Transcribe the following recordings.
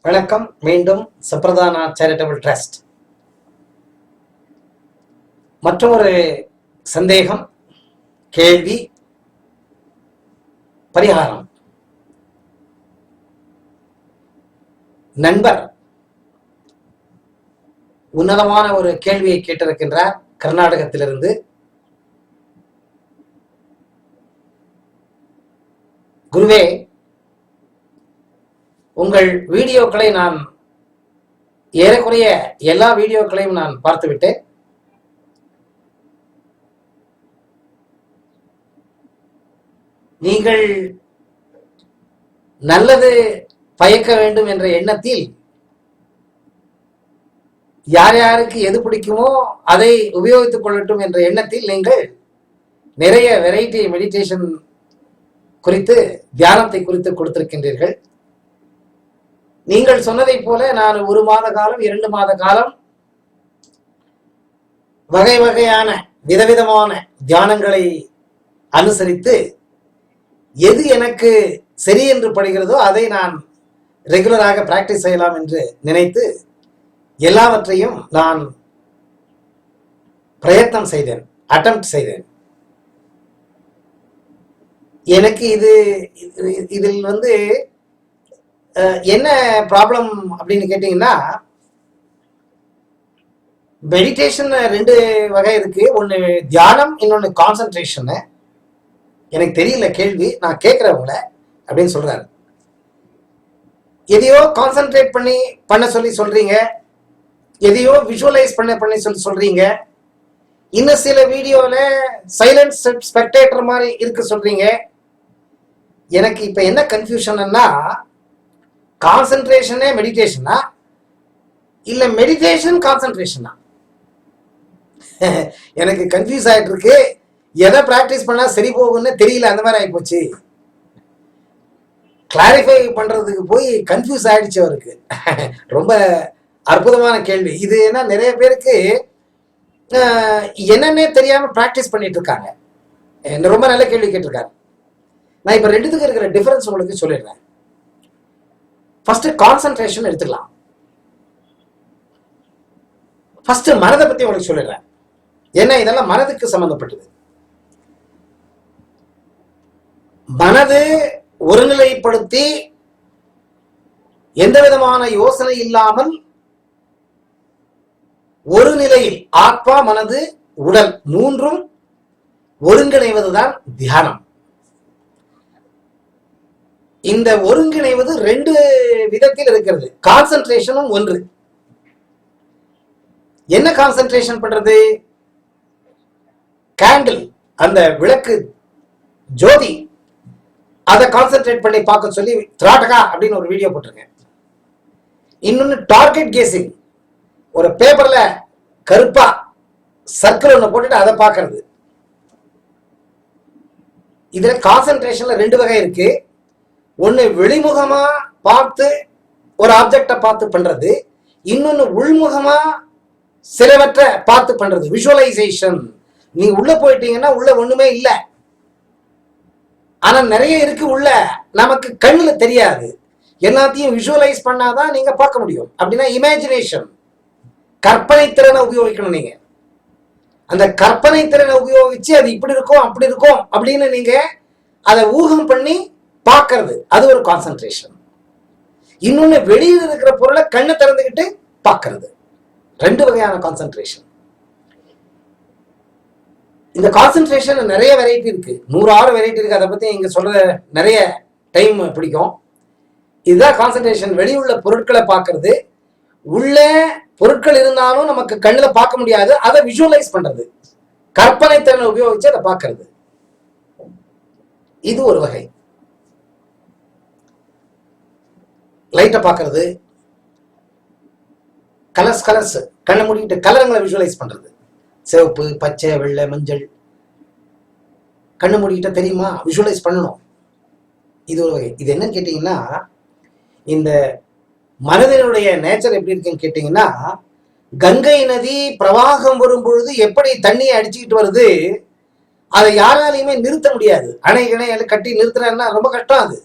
வணக்கம். மீண்டும் சப்ரதானா charitable trust. மற்றொரு சந்தேகம், கேள்வி, பரிகாரம். நண்பர் உன்னதமான ஒரு கேள்வியை கேட்டிருக்கின்றார் கர்நாடகத்திலிருந்து. குருவே, உங்கள் வீடியோக்களை நான் ஏறக்குறைய எல்லா வீடியோக்களையும் நான் பார்த்துவிட்டேன். நீங்கள் நல்லது பயக்க வேண்டும் என்ற எண்ணத்தில் யார் யாருக்கு எது பிடிக்குமோ அதை உபயோகித்துக் கொள்ளட்டும் என்ற எண்ணத்தில் நீங்கள் நிறைய வெரைட்டி மெடிடேஷன் குறித்து, தியானத்தை குறித்து கொடுத்திருக்கின்றீர்கள். நீங்கள் சொன்னதை போல நான் 1 மாத காலம் 2 மாத காலம் வகை வகையான விதவிதமான தியானங்களை அனுசரித்து எது எனக்கு சரி என்று படுகிறதோ அதை நான் ரெகுலராக பிராக்டிஸ் செய்யலாம் என்று நினைத்து எல்லாவற்றையும் நான் பிரயத்னம் செய்தேன், அட்டெம்ப்ட் செய்தேன். எனக்கு இதில் என்ன ப்ராப்ளம் அப்படின்னு கேட்டீங்கன்னா, மெடிடேஷன் 2 வகை இருக்கு. ஒன்று தியானம், இன்னொன்று கான்சன்ட்ரேஷன். எனக்கு தெரியல கேள்வி, நான் கேட்கிறவங்கள அப்படின்னு சொல்றாரு. எதையோ கான்சன்ட்ரேட் பண்ண சொல்லி சொல்றீங்க, எதையோ விஷுவலைஸ் பண்ணி சொல்றீங்க, இன்னும் சில வீடியோல சைலண்ட் ஸ்பெக்டேட்டர் மாதிரி இருக்கு சொல்றீங்க. எனக்கு இப்ப என்ன கன்ஃபியூஷன்னா, கான்சன்ட்ரேஷனே மெடிடேஷனா இல்ல மெடிடேஷன் கான்சன்ட்ரேஷனா? எனக்கு கன்ஃபியூஸ் ஆயிட்டு இருக்கு. எதை பிராக்டிஸ் பண்ணா சரி போகும்னு தெரியல, அந்த மாதிரி ஆகி போச்சு. கிளாரிஃபை பண்றதுக்கு போய் கன்ஃபியூஸ் ஆயிடுச்சு அவருக்கு. ரொம்ப அற்புதமான கேள்வி இது. ஏன்னா நிறைய பேருக்கு என்னன்னே தெரியாம பிராக்டிஸ் பண்ணிட்டு இருக்காங்க. ரொம்ப நல்ல கேள்வி கேட்டிருக்காரு. நான் இப்ப 2த்துக்கு இருக்கிற டிஃபரன்ஸ் உங்களுக்கு சொல்லிடுறேன். ஃபர்ஸ்ட் கான்சன்ட்ரேஷன் எடுத்துக்கலாம். ஃபர்ஸ்ட் மனதை பத்தி உங்களுக்கு சொல்லிடுறேன், ஏன்னா இதெல்லாம் மனதுக்கு சம்பந்தப்பட்டது. மனது ஒருநிலைப்படுத்தி எந்த விதமான யோசனை இல்லாமல் ஒரு நிலையில் ஆத்மா, மனது, உடல் 3ம் ஒருங்கிணைவதுதான் தியானம். இந்த ஒருங்கிணைவது 2 விதத்தில் இருக்கிறது. கான்சன்ட்ரேஷனும் ஒன்று. என்ன கான்சன்ட்ரேஷன் பண்றது? கேண்டில், அந்த விளக்கு ஜோதி, அதை கான்சென்ட்ரேட் பண்ணி பார்க்க சொல்லி திராட்டகா அப்படின்னு ஒரு வீடியோ போட்டிருக்கேன். இன்னொன்னு டார்கெட் கேசிங், ஒரு பேப்பர்ல கருப்பா சர்க்கிள் ஒன்று போட்டுட்டு அதை பார்க்கறது. இதுல கான்சென்ட்ரேஷன்ல 2 வகை இருக்கு. ஒன்னு வெளிமுகமா பார்த்து ஒரு ஆப்ஜெக்டை பார்த்து பண்றது, இன்னொன்னு உள்முகமா சிலவற்றை பார்த்து பண்றது, விஷுவலைசேஷன். நீங்க உள்ள போயிட்டீங்கன்னா உள்ள ஒண்ணுமே இல்லை, ஆனா நிறைய இருக்கு உள்ள, நமக்கு கண்ணுல தெரியாது. எல்லாத்தையும் விஷுவலைஸ் பண்ணாதான் நீங்க பார்க்க முடியும். அப்படின்னா இமேஜினேஷன், கற்பனை திறனை உபயோகிக்கணும். நீங்க அந்த கற்பனை திறனை உபயோகிச்சு அது இப்படி இருக்கும் அப்படி இருக்கும் அப்படின்னு நீங்க அதை ஊகம் பண்ணி பார்க்கறது, அது ஒரு கான்சன்ட்ரேஷன். இன்னொன்னு வெளியில் இருக்கிற பொருளை கண்ணை திறந்துக்கிட்டு பார்க்கறது. 2 வகையான கான்சன்ட்ரேஷன். இந்த கான்சன்ட்ரேஷன் நிறைய வெரைட்டி இருக்கு, 106 வெரைட்டி இருக்கு. அதை பத்தி இங்க சொல்ற நிறைய டைம் பிடிக்கும். இதுதான் கான்சன்ட்ரேஷன். வெளியுள்ள பொருட்களை பார்க்கறது. உள்ள பொருட்கள் இருந்தாலும் நமக்கு கண்ணுல பார்க்க முடியாது, அதை விஷுவலைஸ் பண்றது, கற்பனை திறனை உபயோகிச்சு அதை பார்க்கறது. இது ஒரு வகை. லைட்டை பார்க்கறது, கலர்ஸ் கண்ணை மூடிட்டு கலருங்களை விஷுவலைஸ் பண்றது, சிவப்பு, பச்சை, வெள்ளை, மஞ்சள். கண்ணு மூடிக்கிட்ட தெரியுமா, விஷுவலைஸ் பண்ணணும். இது ஒரு வகை. இது என்னன்னு கேட்டீங்கன்னா, இந்த மனதினுடைய நேச்சர் எப்படி இருக்குன்னு கேட்டீங்கன்னா, கங்கை நதி பிரவாகம் வரும் பொழுது எப்படி தண்ணியை அடிச்சுக்கிட்டு வருது, அதை யாராலையுமே நிறுத்த முடியாது. அணை கட்டி நிறுத்துறேன்னா ரொம்ப கஷ்டம். அது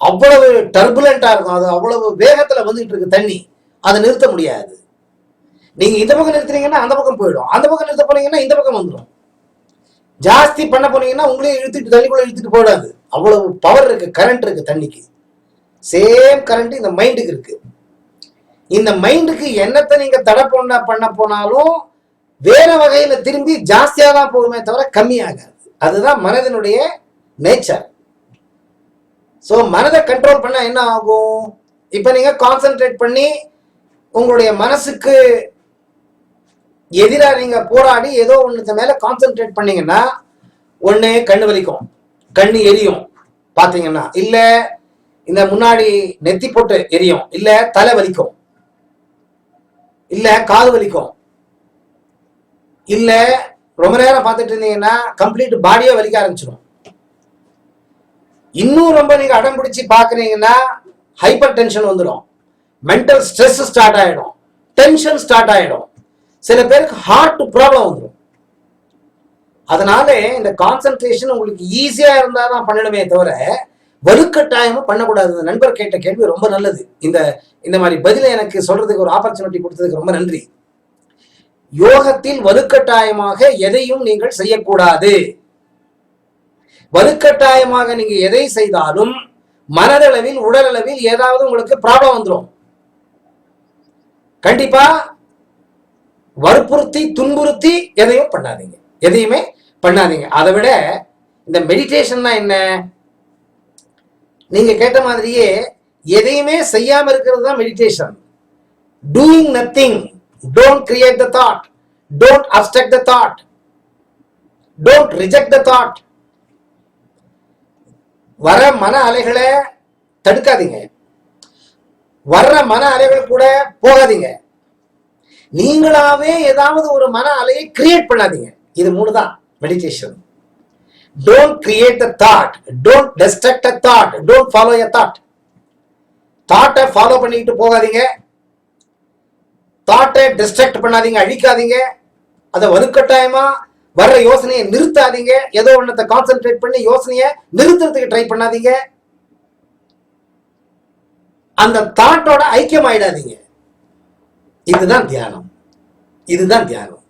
அவ்வளவு டர்புலண்டா இருக்கும், அது அவ்வளவு வேகத்துல வந்துட்டு இருக்கு தண்ணி, அதை நிறுத்த முடியாது. நீங்க இந்த பக்கம் நிறுத்துறீங்கன்னா அந்த பக்கம் போயிடும், அந்த பக்கம் நிறுத்த போனீங்கன்னா இந்த பக்கம் வந்துடும். ஜாஸ்தி பண்ண போனீங்கன்னா உங்களையும் இழுத்துட்டு தண்ணிக்குள்ள இழுத்துட்டு போயிடாது. அவ்வளவு பவர் இருக்கு, கரண்ட் இருக்கு தண்ணிக்கு. சேம் கரண்ட் இந்த மைண்டுக்கு இருக்கு. இந்த மைண்டுக்கு என்னத்தை நீங்க தடை பண்ண போனாலும் வேற வகையில திரும்பி ஜாஸ்தியா தான் போகுமே தவிர கம்மியாகாது. அதுதான் மனதினுடைய நேச்சர். ஸோ மனதை கண்ட்ரோல் பண்ண என்ன ஆகும்? இப்ப நீங்க கான்சென்ட்ரேட் பண்ணி உங்களுடைய மனசுக்கு எதிராக நீங்க போராடி ஏதோ ஒன்று மேல கான்சென்ட்ரேட் பண்ணீங்கன்னா ஒண்ணு கண்ணு வலிக்கும், கண்ணு எரியும் பாத்தீங்கன்னா, இல்ல இந்த முன்னாடி நெத்தி போட்டு எரியும், இல்ல தலை வலிக்கும், இல்ல காது வலிக்கும், இல்ல ரொம்ப நேரம் பார்த்துட்டு இருந்தீங்கன்னா கம்ப்ளீட் பாடியே வலிக்க ஆரம்பிச்சிடும். இன்னும் ரொம்ப நீங்க அடம் பிடிச்சி பாக்குறீங்கன்னா ஹைப்பர் டென்ஷன் வந்துடும், மென்டல் ஸ்ட்ரெஸ் ஸ்டார்ட் ஆயிடும், டென்ஷன் ஸ்டார்ட் ஆயிடும், சில பேருக்கு ஹார்ட் ப்ராப்ளம் வந்துடும். அதனால இந்த கான்சென்ட்ரேஷன் உங்களுக்கு ஈஸியா இருந்தா தான் பண்ணணுமே தவிர வலுக்கட்டாயமா பண்ணக்கூடாது. நண்பர் கேட்ட கேள்வி ரொம்ப நல்லது. இந்த மாதிரி பதில எனக்கு சொல்றதுக்கு ஒரு ஆப்பர்ச்சுனிட்டி கொடுத்ததுக்கு ரொம்ப நன்றி. யோகத்தில் வலுக்கட்டாயமாக எதையும் நீங்கள் செய்யக்கூடாது. வலுக்கட்டாயமாக நீங்க எதை செய்தாலும் மனதளவில் உடலளவில் ஏதாவது உங்களுக்கு ப்ராப்ளம் வந்துடும். கண்டிப்பா வற்புறுத்தி துன்புறுத்தி எதையும் பண்ணாதீங்க, எதையுமே பண்ணாதீங்க. அதை விட இந்த மெடிடேஷன்னா என்ன? நீங்க கேட்ட மாதிரியே எதையுமே செய்யாம இருக்கிறது தான் meditation. Doing nothing. Don't create the thought. Don't obstruct the thought. Don't reject the thought. வர மன அலைகளை தடுக்காதீங்க, வர்ற மன அலைகள் கூட போகாதீங்க. நீங்களாவே ஏதாவது ஒரு மன அலையை கிரியேட் பண்ணாதீங்க. இது மூணு தான் meditation. Don't create the thought. Don't destruct a thought. Don't follow a thought. தாட்டை ஃபாலோ பண்ணிட்டு போகாதீங்க, தாட்டை டிஸ்ட்ராக்ட் பண்ணாதீங்க, அழிக்காதீங்க. அதை வலுக்கட்டாயமா வர்ற யோசனையை நிறுத்தாதீங்க. ஏதோ ஒன்றத்தை கான்சென்ட்ரேட் பண்ணி யோசனையை நிறுத்துறதுக்கு ட்ரை பண்ணாதீங்க. அந்த தாட்டோட ஐக்கியம் ஆயிடாதீங்க. இதுதான் தியானம், இதுதான் தியானம்.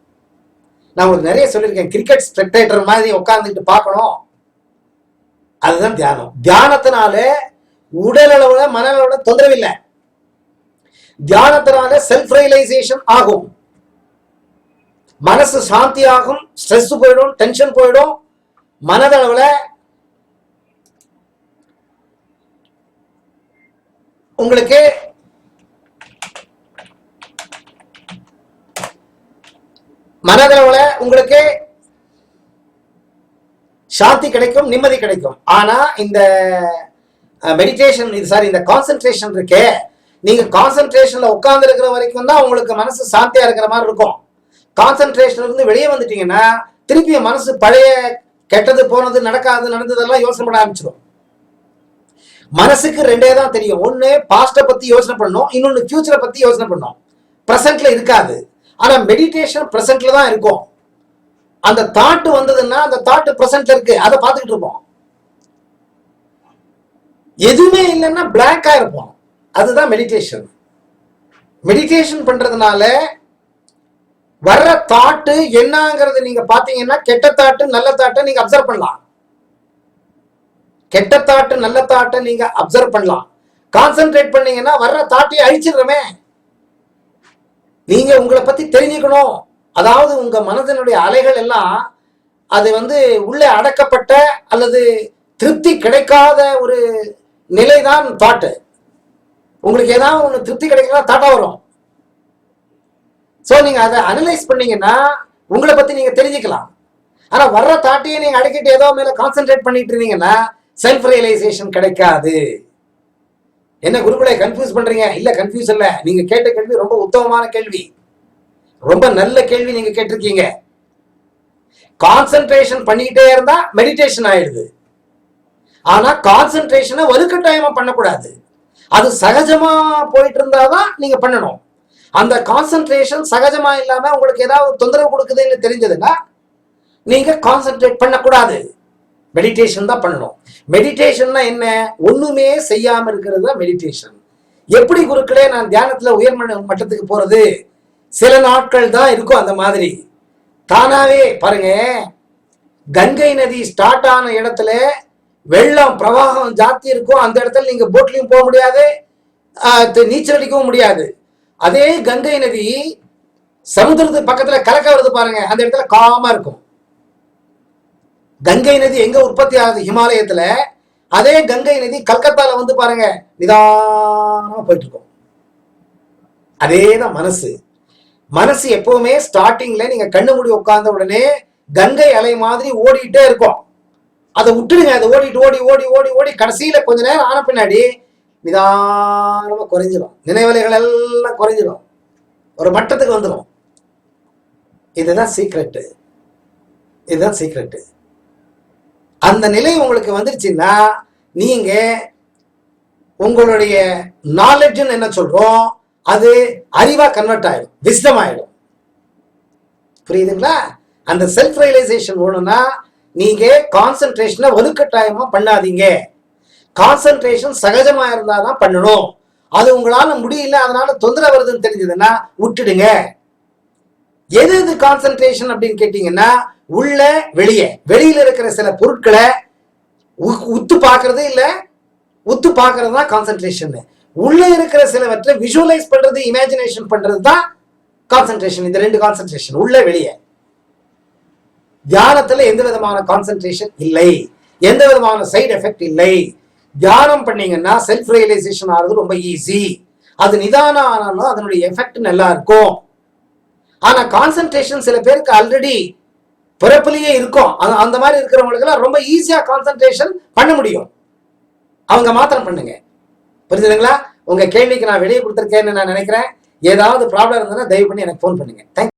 நான் உங்களுக்கு நிறைய சொல்லியிருக்கேன், கிரிக்கெட் ஸ்பெக்டேட்டர் மாதிரி உட்கார்ந்துட்டு பார்க்கணும், அதுதான் தியானம். தியானத்தினால உடல் அளவுல மன அளவுல தொந்தரவு இல்லை. தியானத்தினால செல்ஃப் ரியலைசேஷன் ஆகும், மனசு சாந்தி ஆகும், ஸ்ட்ரெஸ் போயிடும், டென்ஷன் போயிடும். மனதளவுல உங்களுக்கு மனதளவுல உங்களுக்கு சாந்தி கிடைக்கும், நிம்மதி கிடைக்கும். ஆனா இந்த மெடிடேஷன் இந்த கான்சென்ட்ரேஷன் இருக்கே, நீங்க கான்சென்ட்ரேஷன்ல உட்கார்ந்து இருக்கிற வரைக்கும் தான் உங்களுக்கு மனசு சாந்தியா இருக்கிற மாதிரி இருக்கும். கான்சென்ட்ரேஷன்ல இருந்து வெளியே வந்துட்டீங்கன்னா திருப்பி மனசு பழைய கெட்டது போனது நடந்ததெல்லாம் யோசனை பண்ண ஆரம்பிச்சிடும். மனசுக்கு ரெண்டே தான் தெரியும், ஒண்ணு பாஸ்ட பத்தி யோசனை பண்ணணும், இன்னொன்னு ஃபியூச்சரை பத்தி யோசனை பண்ணணும். பிரசன்ட்ல இருக்காது. ஆனா மெடிடேஷன் பிரசன்ட்ல தான் இருக்கும். அந்த தாட் வந்ததுன்னா அந்த தாட் பிரசன்ட்ல இருக்கு, அதை பார்த்துக்கிட்டு இருப்போம். எதுவுமே இல்லைன்னா பிளாங்கா இருப்போம். அதுதான் மெடிடேஷன். மெடிடேஷன் பண்றதுனால வர்ற தாட்டு என்னங்கிறது நீங்க பாத்தீங்கன்னா, கெட்ட தாட்டு நல்ல தாட்டை நீங்க அப்சர்வ் பண்ணலாம். கெட்ட தாட்டு நல்ல தாட்டை நீங்க அப்சர்வ் பண்ணலாம். கான்சென்ட்ரேட் பண்ணீங்கன்னா வர்ற தாட்டையை அழிச்சிடுறமே. நீங்க உங்களை பத்தி தெரிஞ்சுக்கணும். அதாவது உங்க மனதினுடைய அலைகள் எல்லாம் அது உள்ளே அடக்கப்பட்ட அல்லது திருப்தி கிடைக்காத ஒரு நிலைதான் தாட்டு. உங்களுக்கு ஏதாவது ஒன்று திருப்தி கிடைக்காத தாட்டா வரும். ஸோ நீங்க அதை அனலைஸ் பண்ணீங்கன்னா உங்களை பத்தி நீங்க தெரிஞ்சுக்கலாம். ஆனா வர்ற தாட்டையே நீங்க அடக்கிட்டு ஏதோ மேல கான்சென்ட்ரேட் பண்ணிட்டு இருந்தீங்கன்னா செல்ஃப் ரியலைசேஷன் கிடைக்காது. என்ன குருக்களை கன்ஃபியூஸ் பண்றீங்க? இல்ல கன்ஃபியூஸ் இல்ல. நீங்க கேட்ட கேள்வி ரொம்ப உத்தமமான கேள்வி, ரொம்ப நல்ல கேள்வி நீங்க கேட்டிருக்கீங்க. கான்சென்ட்ரேஷன் பண்ணிக்கிட்டே இருந்தா மெடிடேஷன் ஆயிடுது. ஆனா கான்சென்ட்ரேஷனை வலுக்கட்டாயமா பண்ணக்கூடாது. அது சகஜமா போயிட்டு இருந்தாதான் நீங்க பண்ணணும். அந்த கான்சென்ட்ரேஷன் சகஜமா இல்லாம உங்களுக்கு ஏதாவது தொந்தரவு கொடுக்குதுன்னு தெரிஞ்சதுன்னா நீங்க கான்சென்ட்ரேட் பண்ணக்கூடாது, மெடிடேஷன் தான் பண்ணணும். மெடிடேஷன்னா என்ன? ஒண்ணுமே செய்யாம இருக்கிறது தான் மெடிடேஷன். எப்படி குருக்களே நான் தியானத்துல உயர் மட்டத்துக்கு போறது? சில நாட்கள் தான் இருக்கும் அந்த மாதிரி. தானாவே பாருங்க, கங்கை நதி ஸ்டார்ட் ஆன இடத்துல வெள்ளம் பிரவாகம் ஜாஸ்தி இருக்கும். அந்த இடத்துல நீங்க போட்லயும் போக முடியாது, நீச்சல் அடிக்கவும் முடியாது. அதே கங்கை நதி சமுத்திரத்துக்கு பக்கத்துல கலக்க வருது பாருங்க, அந்த இடத்துல காமா இருக்கும். கங்கை நதி எங்க உற்பத்தி ஆகுது? ஹிமாலயத்துல. அதே கங்கை நதி கல்கத்தால வந்து பாருங்க, நிதானமா போயிட்டு இருக்கும். அதேதான் மனசு. மனசு எப்பவுமே ஸ்டார்டிங்ல நீங்க கண்ணு மூடி உட்கார்ந்த உடனே கங்கை அலை மாதிரி ஓடிட்டே இருக்கும். அதை விட்டுடுங்க. அதை ஓடிட்டு ஓடி ஓடி ஓடி ஓடி கடைசியில கொஞ்ச நேரம் ஆன பின்னாடி நிதானமா குறைஞ்சிடும். நினைவலைகள் எல்லாம் குறைஞ்சிடும், ஒரு மட்டத்துக்கு வந்துடும். இதுதான் சீக்ரெட்டு. இதுதான் சீக்ரெட்டு. அந்த நிலை உங்களுக்கு வந்துருச்சுன்னா நீங்க உங்களுடைய நாலேஜ்னு என்ன சொல்றோம், அது அறிவா கன்வெர்ட் ஆயிடும், விஸ்டம் ஆயிடும். புரியுதுங்களா? அந்த செல்ஃப் ரியலைசேஷன் வேணும்னா நீங்க கான்சென்ட்ரேஷனை வலுக்கட்டாயமா பண்ணாதீங்க. கான்சென்ட்ரேஷன் சகஜமா இருந்தாதான் பண்ணணும். அது உங்களால முடியல, அதனால தொந்தரவு வருதுன்னு தெரிஞ்சதுன்னா விட்டுடுங்க. எது இது கான்சென்ட்ரேஷன் அப்படின்னு கேட்டீங்கன்னா, உள்ள வெளியே, வெளியில இருக்கிற சில பொருட்களை உத்து பார்க்கறது இல்ல, உத்து பார்க்கறது தான் கான்சென்ட்ரேஷன். உள்ள இருக்கிற சிலவற்றை விஷுவலைஸ் பண்றது, இமேஜினேஷன் பண்றது தான் கான்சென்ட்ரேஷன். இந்த ரெண்டு கான்சென்ட்ரேஷன், உள்ள வெளியே. தியானத்துல எந்த விதமான கான்சென்ட்ரேஷன் இல்லை, எந்த விதமான சைடு எஃபெக்ட் இல்லை. தியானம் பண்ணீங்கன்னா செல்ஃப் ரியலைசேஷன் ஆகிறது ரொம்ப ஈஸி. அது நிதானம் ஆனாலும் அதனுடைய எஃபெக்ட் நல்லா இருக்கும். ஆனா கான்சென்ட்ரேஷன் சில பேருக்கு ஆல்ரெடி பிறப்பிலேயே இருக்கும். அந்த மாதிரி இருக்கிறவங்களுக்கு எல்லாம் ரொம்ப ஈஸியா கான்சென்ட்ரேஷன் பண்ண முடியும். அவங்க மாத்திரம் பண்ணுங்க. புரிஞ்சுதுங்களா? உங்க கேள்விக்கு நான் வெளியே கொடுத்துருக்கேன்னு நான் நினைக்கிறேன். ஏதாவது ப்ராப்ளம் இருந்ததுன்னா தயவு பண்ணி எனக்கு ஃபோன் பண்ணுங்க. தேங்க்யூ.